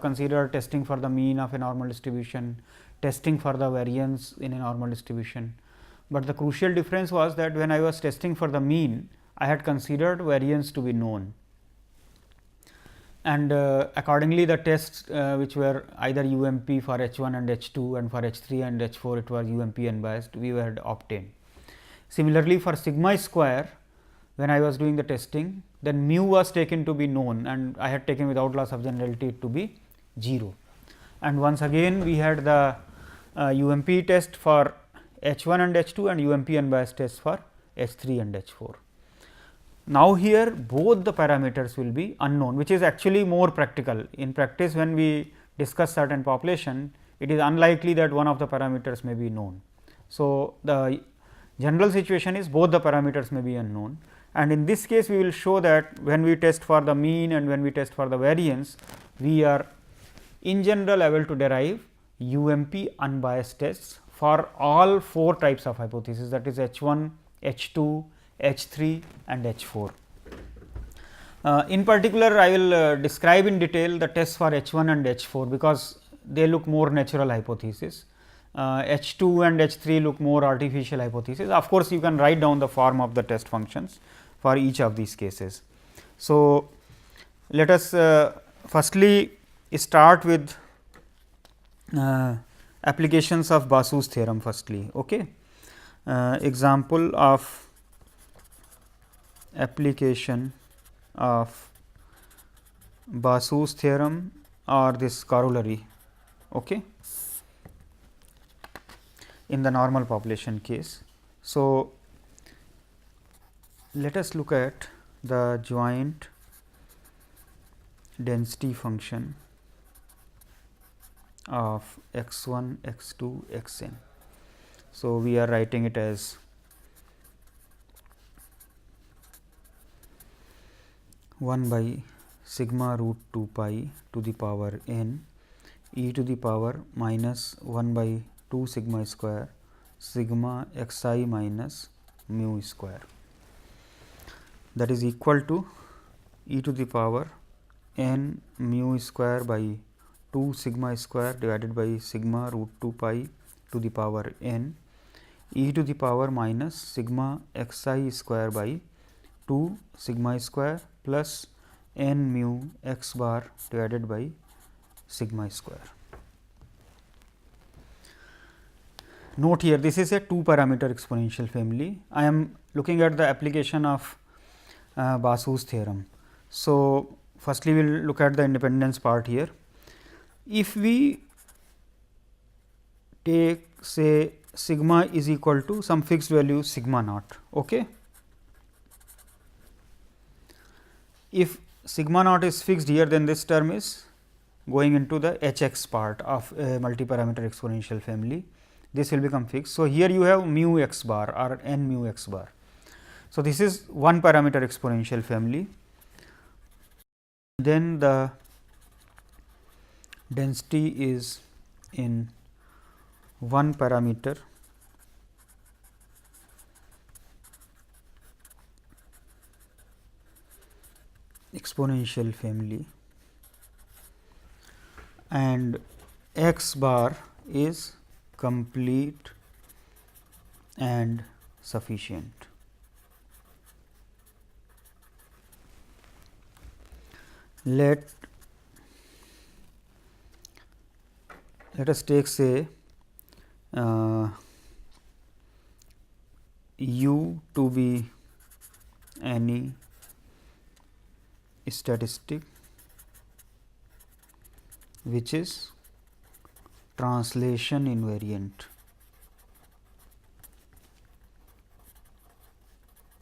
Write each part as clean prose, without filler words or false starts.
considered testing for the mean of a normal distribution, testing for the variance in a normal distribution. But the crucial difference was that when I was testing for the mean, I had considered variance to be known, and accordingly the tests which were either UMP for H 1 and H 2 and for H 3 and H 4 it was UMP unbiased we had obtained. Similarly, for sigma square, when I was doing the testing, then mu was taken to be known and I had taken without loss of generality to be 0. And once again we had the UMP test for H 1 and H 2 and UMP unbiased test for H 3 and H 4. Now, here both the parameters will be unknown, which is actually more practical. In practice, when we discuss certain population, it is unlikely that one of the parameters may be known. So, the general situation is both the parameters may be unknown, and in this case we will show that when we test for the mean and when we test for the variance, we are in general able to derive UMP unbiased tests for all 4 types of hypotheses, that is H 1, H 2, H 3 and H 4. In particular, I will describe in detail the tests for H 1 and H 4, because they look more natural hypothesis. H 2 and H 3 look more artificial hypothesis. Of course, you can write down the form of the test functions for each of these cases. So, let us firstly start with applications of Basu's theorem firstly. Okay. Example of application of Basu's theorem or this corollary, okay, in the normal population case. So, let us look at the joint density function of x 1, x 2, x n. So, we are writing it as 1 by sigma root 2 pi to the power n e to the power minus 1 by 2 sigma square sigma x I minus mu square, that is equal to e to the power n mu square by 2 sigma square divided by sigma root 2 pi to the power n e to the power minus sigma x I square by 2 sigma square plus n mu x bar divided by sigma square. Note here, this is a 2 parameter exponential family. I am looking at the application of Basu's theorem. So, firstly we will look at the independence part here. If we take say sigma is equal to some fixed value sigma naught, okay. If sigma naught is fixed here, then this term is going into the h x part of a multi-parameter exponential family. This will become fixed. So, here you have mu x bar or n mu x bar. So, this is 1 parameter exponential family. Then the density is in 1 parameter exponential family, and x bar is complete and sufficient. Let us take say u to be any statistic which is translation invariant,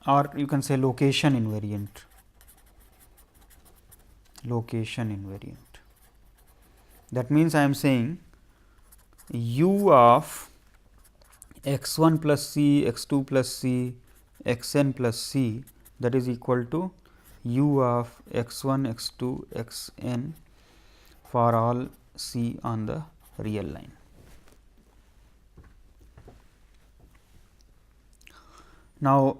or you can say location invariant. That means, I am saying u of x 1 plus c, x 2 plus c, x n plus c, that is equal to u of x 1, x 2, x n for all c on the real line. Now,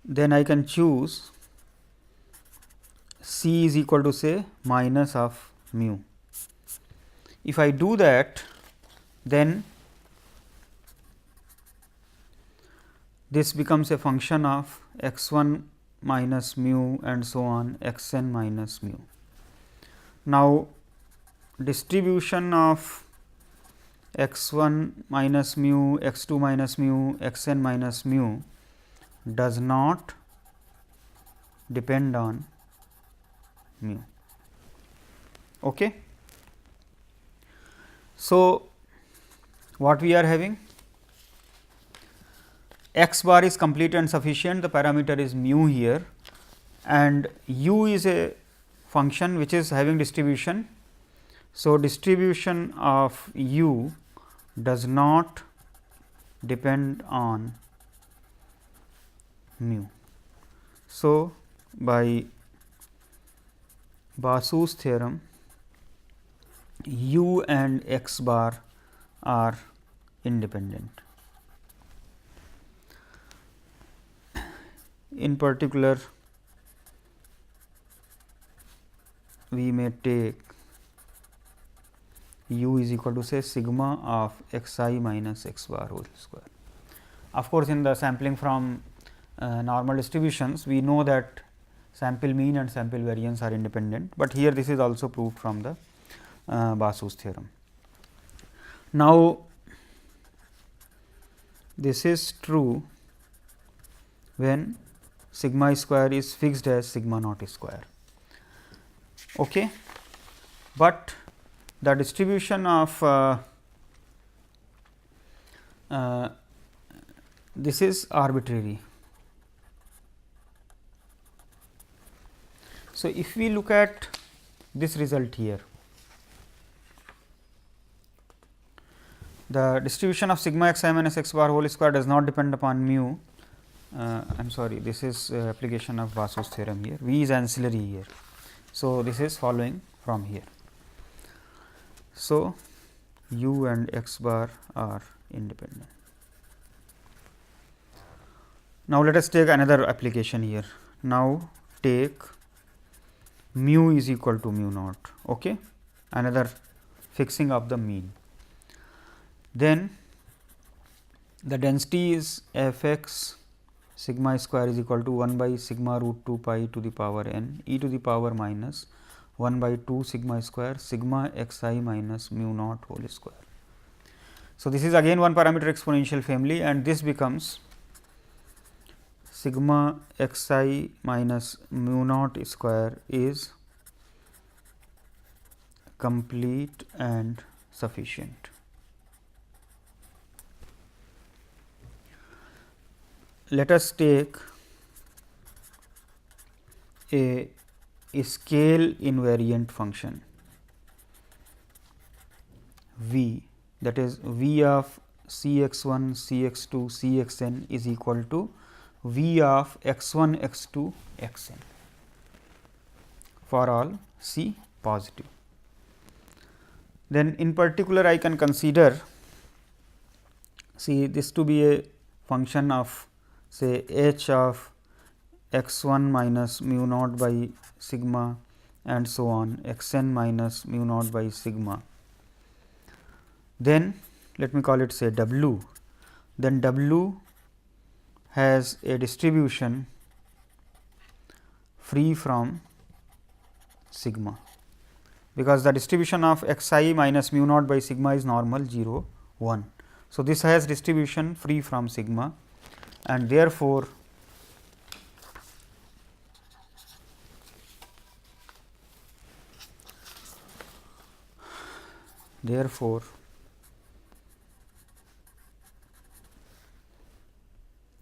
then I can choose C is equal to say minus of mu. If I do that, then this becomes a function of x 1 minus mu and so on x n minus mu. Now, distribution of x 1 minus mu, x 2 minus mu, x n minus mu does not depend on mu. Okay. So, what we are having? X bar is complete and sufficient, the parameter is mu here, and u is a function which is having distribution. So, distribution of u does not depend on mu. So, by Basu's theorem, u and x bar are independent. In particular, we may take u is equal to say sigma of x I minus x bar whole square. Of course, in the sampling from normal distributions, we know that sample mean and sample variance are independent, but here this is also proved from the Basu's theorem. Now, this is true when sigma square is fixed as sigma naught square. Okay. But the distribution of this is arbitrary. So, if we look at this result here, the distribution of sigma x I minus x bar whole square does not depend upon mu. I am sorry, this is application of Basu's theorem here, V is ancillary here. So, this is following from here. So, u and x bar are independent. Now, let us take another application here. Now, take mu is equal to mu naught, okay? Another fixing of the mean. Then the density is f x sigma square is equal to 1 by sigma root 2 pi to the power n e to the power minus 1 by 2 sigma square sigma x I minus mu naught whole square. So, this is again one parameter exponential family, and this becomes sigma x I minus mu naught square is complete and sufficient. Let us take a scale invariant function v, that is v of c x 1, c x 2, c x n is equal to v of x 1, x 2, x n for all c positive. Then in particular, I can consider this to be a function of say h of x 1 minus mu naught by sigma and so on x n minus mu naught by sigma. Then let me call it say w, then w has a distribution free from sigma, because the distribution of x I minus mu naught by sigma is normal 0 1. So, this has distribution free from sigma, and therefore,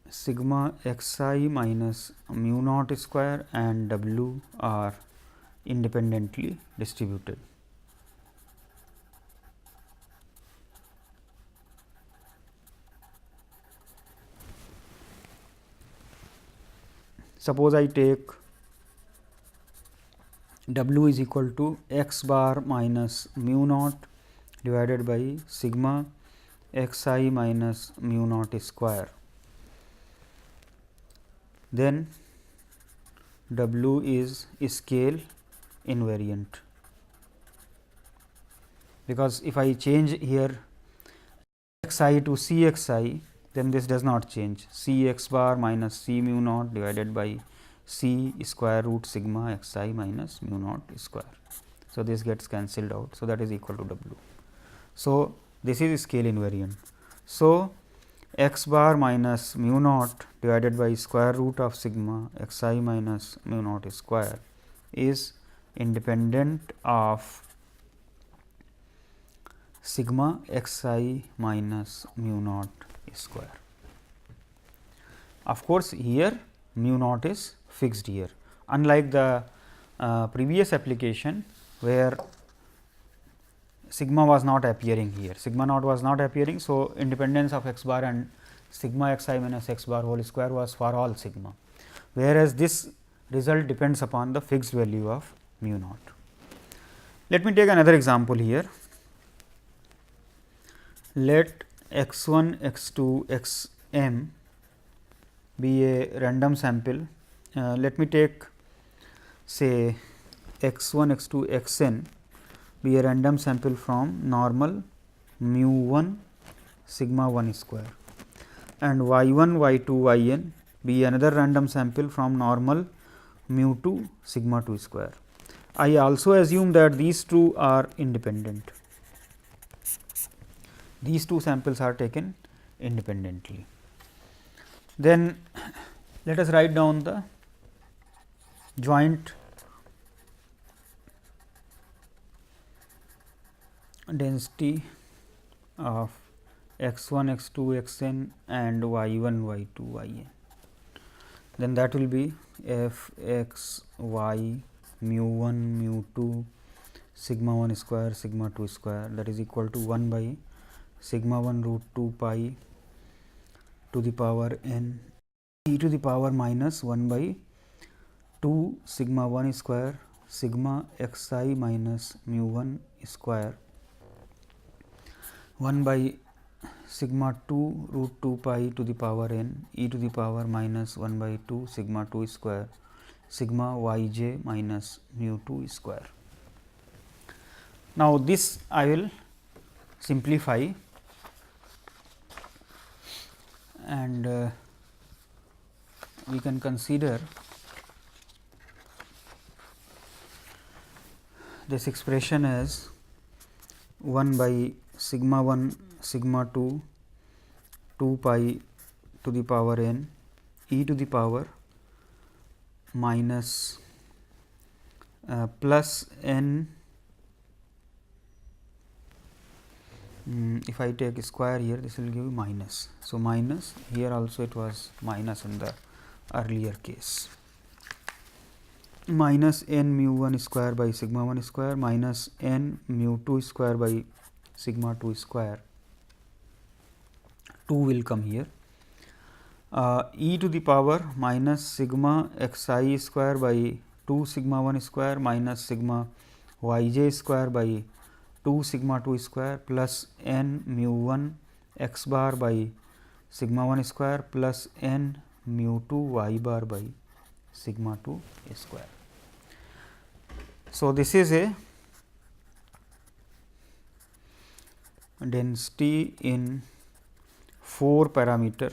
sigma x I minus mu naught square and w are independently distributed. Suppose I take w is equal to x bar minus mu naught divided by sigma x I minus mu naught square. Then W is scale invariant, because if I change here x I to C x I, then this does not change. C x bar minus C mu naught divided by C square root sigma x I minus mu naught square. So, this gets cancelled out. So, that is equal to W. So, this is scale invariant. So, x bar minus mu naught divided by square root of sigma x I minus mu naught square is independent of sigma x I minus mu naught square. Of course, here mu naught is fixed here, unlike the previous application where sigma was not appearing here, sigma naught was not appearing. So, independence of x bar and sigma x I minus x bar whole square was for all sigma, whereas this result depends upon the fixed value of mu naught. Let me take another example here. Let x 1, x 2, x m be a random sample. Let me take say x 1, x 2, x n be a random sample from normal mu 1 sigma 1 square, and y 1, y 2, y n be another random sample from normal mu 2 sigma 2 square. I also assume that these two are independent. These two samples are taken independently. Then let us write down the joint density of x 1, x 2, x n and y 1, y 2, y n. Then that will be f x y mu 1 mu 2 sigma 1 square sigma 2 square, that is equal to 1 by sigma 1 root 2 pi to the power n e to the power minus 1 by 2 sigma 1 square sigma x I minus mu 1 square 1 by sigma 2 root 2 pi to the power n e to the power minus 1 by 2 sigma 2 square sigma y j minus mu 2 square. Now, this I will simplify, and we can consider this expression as 1 by sigma 1 sigma 2 2 pi to the power n e to the power minus plus n, if I take square here, this will give you minus. So, minus here also it was minus in the earlier case, minus n mu 1 square by sigma 1 square minus n mu 2 square by sigma 2 square, 2 will come here, e to the power minus sigma x I square by 2 sigma 1 square minus sigma y j square by 2 sigma 2 square plus n mu 1 x bar by sigma 1 square plus n mu 2 y bar by sigma 2 square. So, this is a density in 4 parameter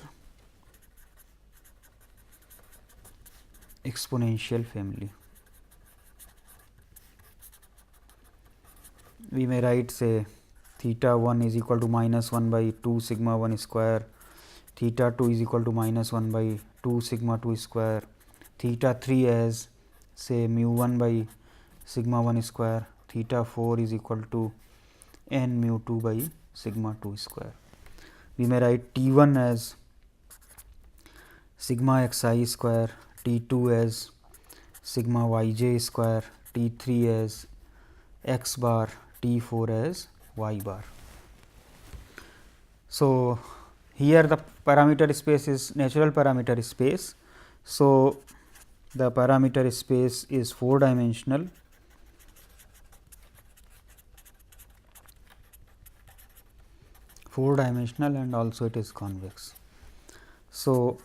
exponential family. We may write say theta 1 is equal to minus 1 by 2 sigma 1 square, theta 2 is equal to minus 1 by 2 sigma 2 square, theta 3 as say mu 1 by sigma 1 square, theta 4 is equal to n mu 2 by sigma 2 square. We may write T 1 as sigma x I square, T 2 as sigma y j square, T 3 as x bar, T 4 as y bar. So, here the parameter space is natural parameter space. So, the parameter space is 4 dimensional, and also it is convex. So,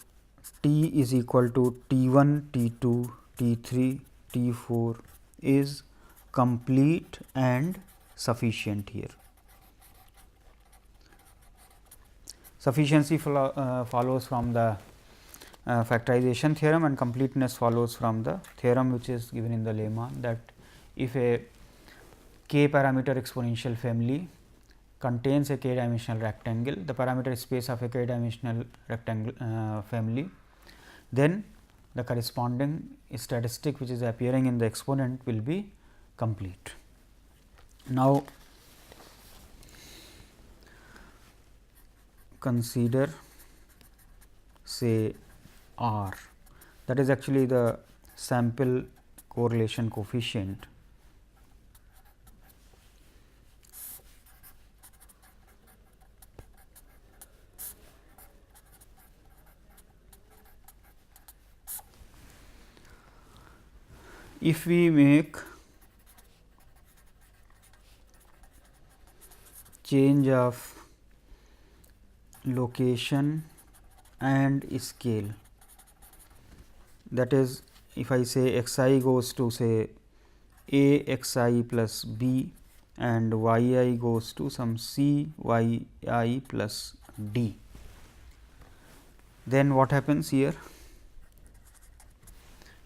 T is equal to T 1, T 2, T3, T4 is complete and sufficient here. Sufficiency follows from the factorization theorem, and completeness follows from the theorem which is given in the lemma, that if a k parameter exponential family contains a k dimensional rectangle, the parameter space of a k dimensional rectangle family, then the corresponding statistic which is appearing in the exponent will be complete. Now, consider say R, that is actually the sample correlation coefficient. If we make change of location and scale, that is, if I say x I goes to say a x I plus b and y I goes to some c y I plus d, then what happens here?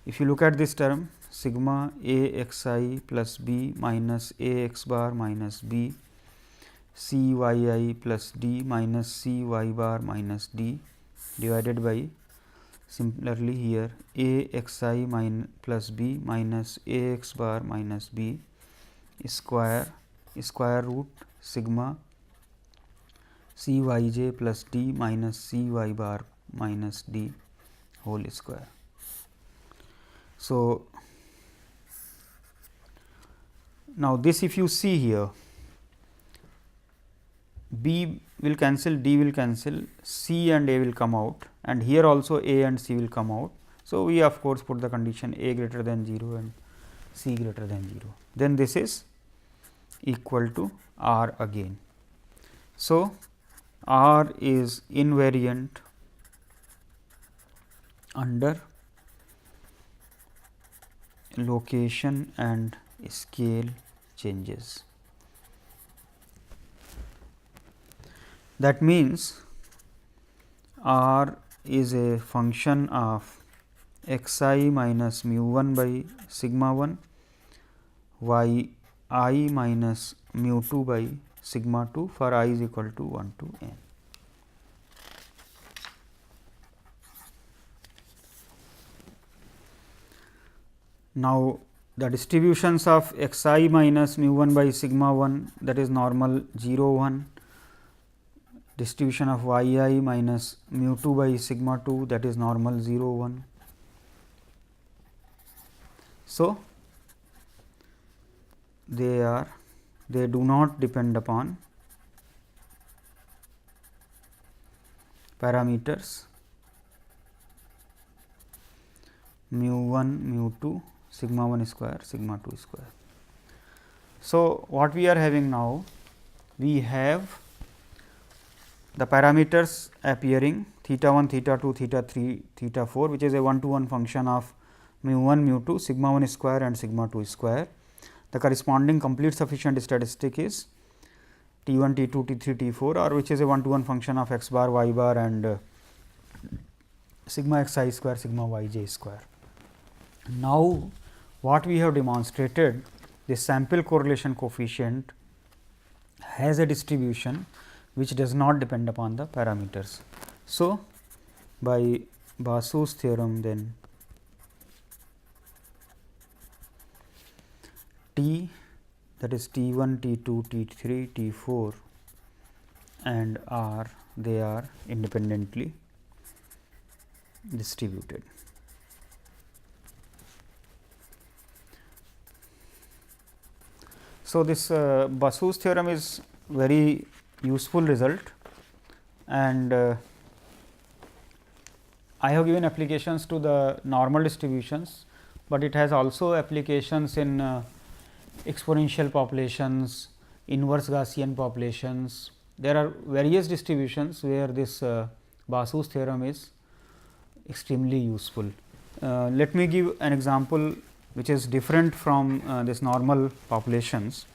If you look at this term, sigma a x I plus b minus a x bar minus b c y I plus d minus c y bar minus d divided by, similarly here, a x I plus b minus a x bar minus b square root sigma c y j plus d minus c y bar minus d whole square. So, now this if you see here, b will cancel, d will cancel, c and a will come out, and here also a and c will come out. So, we of course, put the condition a greater than 0 and c greater than 0, then this is equal to R again. So, R is invariant under location and scale changes. That means, R is a function of x I minus mu 1 by sigma 1, y I minus mu 2 by sigma 2 for I is equal to 1 to n. Now, the distributions of x I minus mu 1 by sigma 1, that is normal 0 1, distribution of y I minus mu 2 by sigma 2, that is normal 0 1. So, they do not depend upon parameters mu 1 mu 2 sigma 1 square sigma 2 square. So, what we are having now, we have the parameters appearing theta 1, theta 2, theta 3, theta 4, which is a 1 to 1 function of mu 1 mu 2 sigma 1 square and sigma 2 square. The corresponding complete sufficient statistic is T 1, T 2, T 3, T 4, or which is a 1 to 1 function of x bar, y bar and sigma x I square, sigma y j square. Now, what we have demonstrated, this sample correlation coefficient has a distribution which does not depend upon the parameters. So, by Basu's theorem, then T, that is T 1, T 2, T 3, T 4 and R, they are independently distributed. So, this Basu's theorem is very useful result, and I have given applications to the normal distributions, but it has also applications in exponential populations, inverse Gaussian populations. There are various distributions where this Basu's theorem is extremely useful. Let me give an example which is different from this normal populations.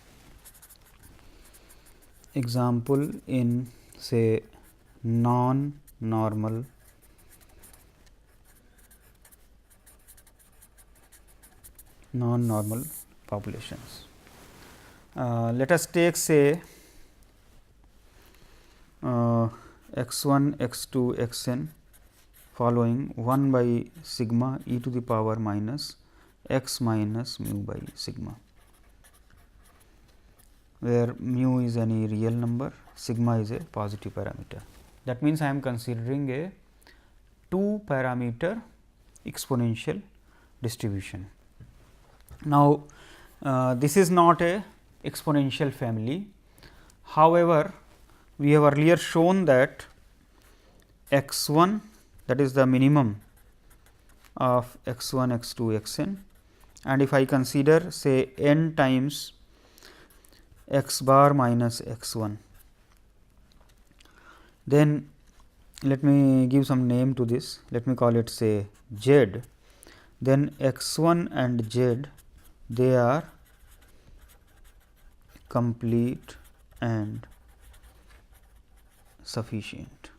Example in say non-normal populations. Let us take say x1, x2, xn following 1 by sigma e to the power minus x minus mu by sigma, where mu is any real number, sigma is a positive parameter. That means, I am considering a 2 parameter exponential distribution. Now, this is not a exponential family. However, we have earlier shown that x 1, that is the minimum of x 1, x 2, x n, and if I consider say n times x bar minus x 1, then let me give some name to this. Let me call it say z. Then x 1 and z, they are complete and sufficient.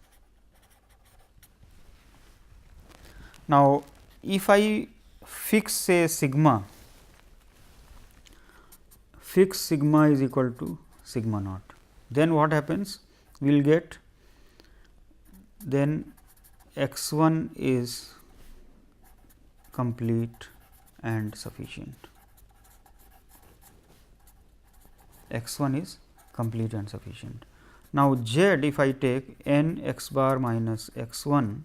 Now, if I fix say sigma, fix sigma is equal to sigma naught, then what happens? We will get then x 1 is complete and sufficient. X 1 is complete and sufficient. Now, z, if I take n x bar minus x 1,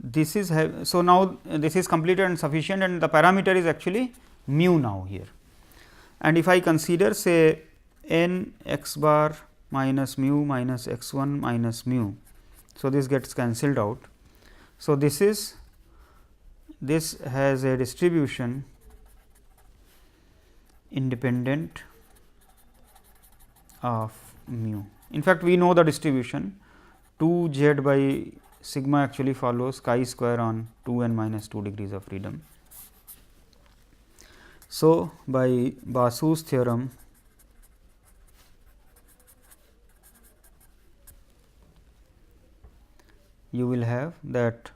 this is so now this is complete and sufficient, and the parameter is actually mu now here. And if I consider say n x bar minus mu minus x 1 minus mu, so this gets cancelled out. So, this has a distribution independent of mu. In fact, we know the distribution 2 z by sigma actually follows chi square on 2 n minus 2 degrees of freedom. So, by Basu's theorem, you will have that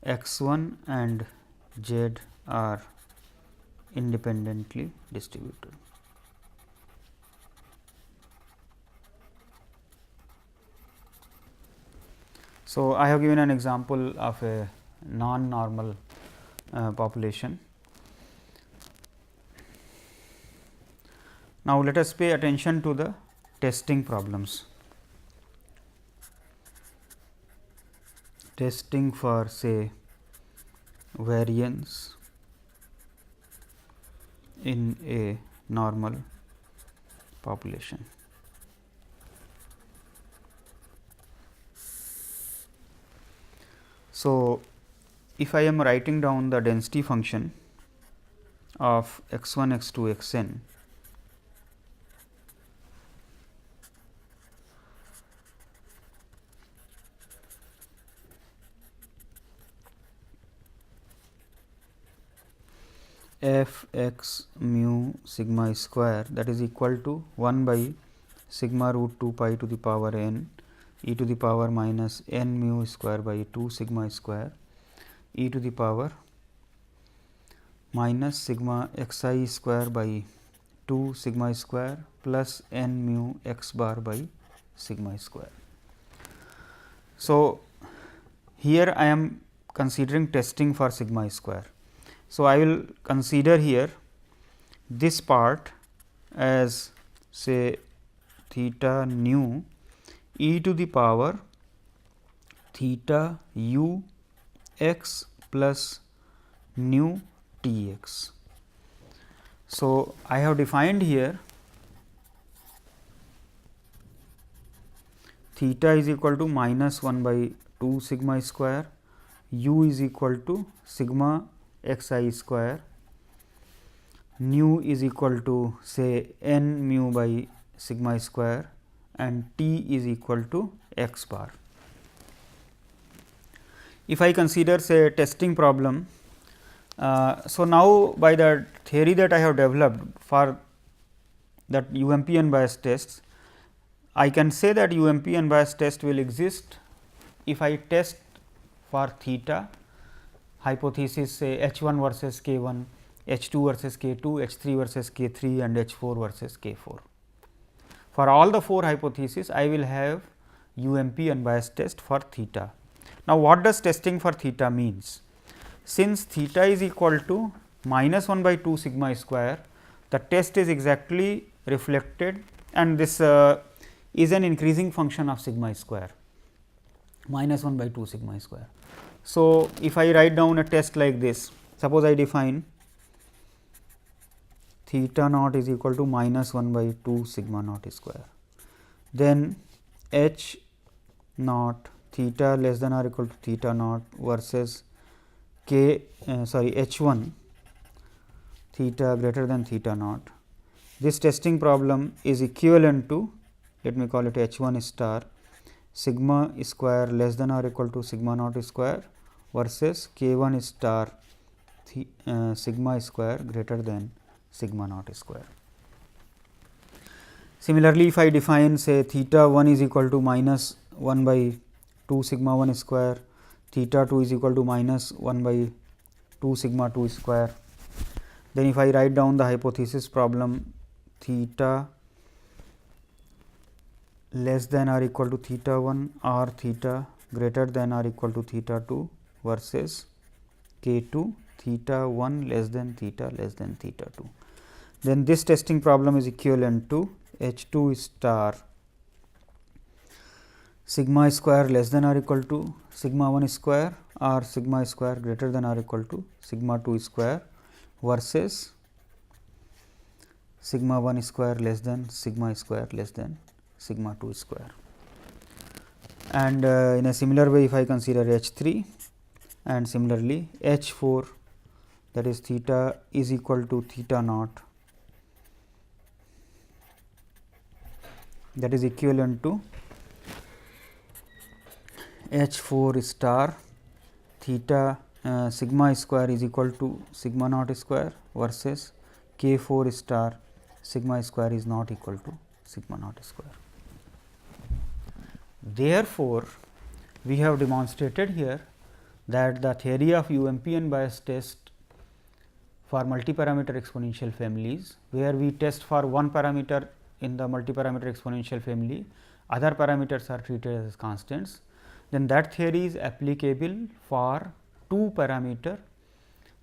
x 1 and z are independently distributed. So, I have given an example of a non-normal population. Now, let us pay attention to the testing problems. Testing for say variance in a normal population. So, if I am writing down the density function of x 1, x 2, x n, f x mu sigma square, that is equal to 1 by sigma root 2 pi to the power n e to the power minus n mu square by 2 sigma square e to the power minus sigma x I square by 2 sigma square plus n mu x bar by sigma square. So, here I am considering testing for sigma square. So, I will consider here this part as say theta nu e to the power theta u x plus nu t x. So, I have defined here theta is equal to minus 1 by 2 sigma square, u is equal to sigma x I square, nu is equal to say n mu by sigma square, and t is equal to x bar. if I consider say testing problem. So, now by the theory that I have developed for that UMP unbiased tests, I can say that UMP unbiased test will exist if I test for theta hypothesis say H 1 versus K 1, H 2 versus K 2, H 3 versus K 3 and H 4 versus K 4. For all the 4 hypotheses, I will have UMP unbiased test for theta. Now, what does testing for theta means? Since theta is equal to minus 1 by 2 sigma square, the test is exactly reflected, and this is an increasing function of sigma square, minus 1 by 2 sigma square. So, if I write down a test like this, suppose I define theta naught is equal to minus 1 by 2 sigma naught square, then H naught theta less than or equal to theta naught versus H 1 theta greater than theta naught. This testing problem is equivalent to, let me call it H 1 star sigma square less than or equal to sigma naught square versus K 1 star sigma square greater than sigma naught square. Similarly, if I define say theta 1 is equal to minus 1 by 2 sigma 1 square, theta 2 is equal to minus 1 by 2 sigma 2 square. Then, if I write down the hypothesis problem, theta less than or equal to theta 1 or theta greater than or equal to theta 2 versus K 2 theta 1 less than theta 2. Then, this testing problem is equivalent to H 2 star sigma square less than or equal to sigma 1 square or sigma square greater than or equal to sigma 2 square versus sigma 1 square less than sigma square less than sigma 2 square. And in a similar way, if I consider H 3 and similarly H 4, that is theta is equal to theta naught, that is equivalent to H 4 star theta sigma square is equal to sigma naught square versus K 4 star sigma square is not equal to sigma naught square. Therefore, we have demonstrated here that the theory of UMP unbiased test for multi-parameter exponential families, where we test for one parameter in the multi-parameter exponential family, other parameters are treated as constants, then that theory is applicable for 2 parameter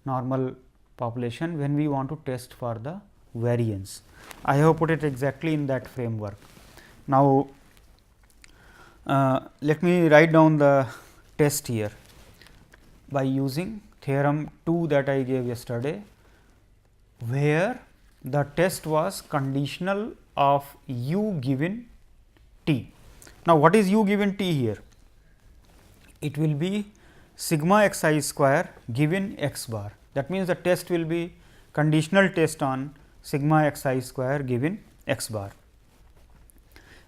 normal population when we want to test for the variance. I have put it exactly in that framework. Now, let me write down the test here by using theorem 2 that I gave yesterday, where the test was conditional of u given t. Now, what is u given t here? It will be sigma x I square given x bar. That means, the test will be conditional test on sigma x I square given x bar.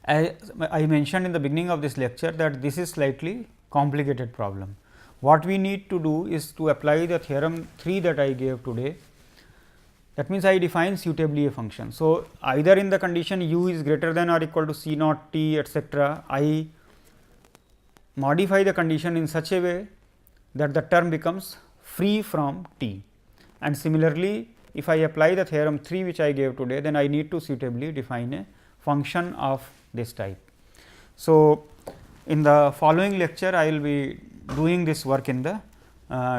As I mentioned in the beginning of this lecture that this is slightly complicated problem. What we need to do is to apply the theorem 3 that I gave today. That means, I define suitably a function. So, either in the condition u is greater than or equal to c naught t etcetera, I modify the condition in such a way that the term becomes free from t, and similarly, if I apply the theorem 3 which I gave today, then I need to suitably define a function of this type. So, in the following lecture, I will be doing this work in the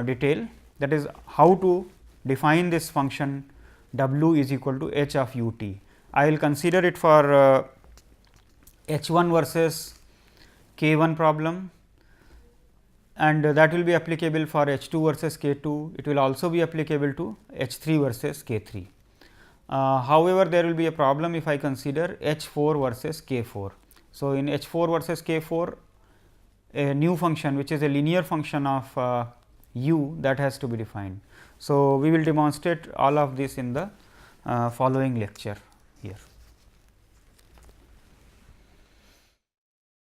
detail, that is how to define this function w is equal to h of u t. I will consider it for h 1 versus k 1 problem, and that will be applicable for h 2 versus k 2. It will also be applicable to h 3 versus k 3. However, there will be a problem if I consider h 4 versus k 4. So, in h 4 versus k 4, a new function which is a linear function of u, that has to be defined. So, we will demonstrate all of this in the following lecture here.